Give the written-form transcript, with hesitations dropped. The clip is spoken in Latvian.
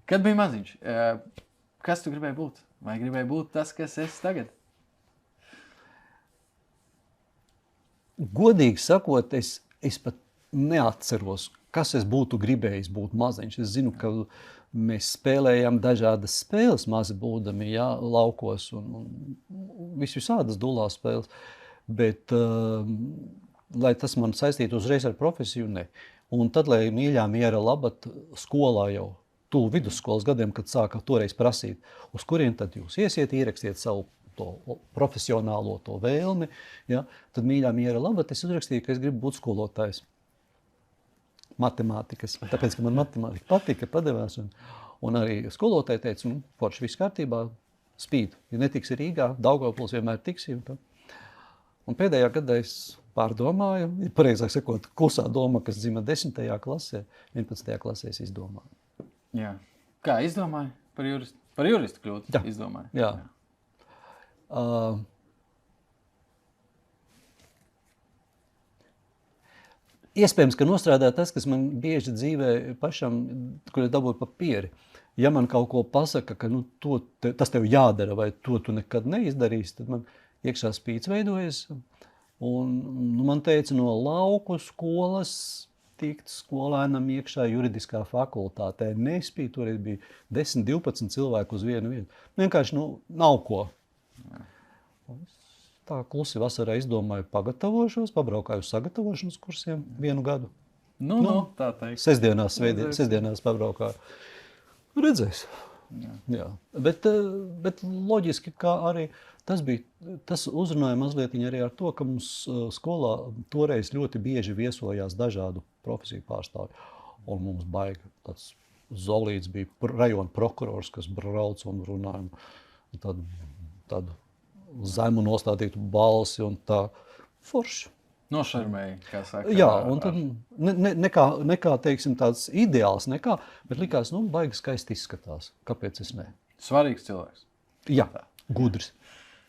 Kad bija maziņš, kas tu gribēji būt? Vai gribēji būt tas, kas esi tagad? Godīgi sakot, es pat neatceros, kas es būtu gribējis būt maziņš. Es zinu, ka mēs spēlējām dažādas spēles, mazi būdami, jā, laukos un visādas dulās spēles. Bet, lai tas man saistītu uzreiz ar profesiju, ne. Un tad, lai mīļā miera labat skolā jau, tuvu vidusskolas gadiem, kad sāka toreiz prasīt, uz kurien tad jūs iesiet, ierakstiet savu to profesionālo to vēlmi, ja, tad mīļā miera labat, es uzrakstīju, ka es gribu būt skolotājs. Matemātikas, tāpēc, ka man matemātika patika, padevās, un arī skolotāji teica, forši viss kārtībā, spīd. Ja netiksi Rīgā, Daugavpils vienmēr tiksi. Un pēdējā gadā es pārdomāju, pareizāk sakot, klusā doma, kas dzima 10. klasē, 11. klasē es izdomāju. Jā. Kā izdomāju? Par juristu kļūt? Jā. Izdomāju. Jā. Iespējams, ka nostrādā tas, kas man bieži dzīvē pašam, kur es dabūju papīri. Ja man kaut ko pasaka, ka tas tev jādara vai to tu nekad neizdarīsi, tad man iekšā spīts veidojas. Un man teica no lauku skolas tikt skolēnam iekšā juridiskā fakultātē. Nespīd, toreiz bija 10-12 cilvēku uz vienu vietu. Vienkārši nav ko. Tā klusi vasarā izdomāju pagatavošos, pabraukāju uz sagatavošanas kursiem 1 gadu. Tā teikt. Sestdienās pabraukāju. Redzēs. Jā. Bet loģiski, kā arī tas uzrunāja mazliet arī ar to, ka mums skolā toreiz ļoti bieži viesojās dažādu profesiju pārstāvji. Un mums baigi tāds Zolīts bija rajona prokurors, kas brauc un runāja tādu zemu nostādītu balsi un tā forši. Nošarmēja, kā saka. Jā, un tad nekā teiksim, tāds ideāls, bet likās, baigi skaisti izskatās. Kāpēc es ne? Svarīgs cilvēks. Jā, gudrs.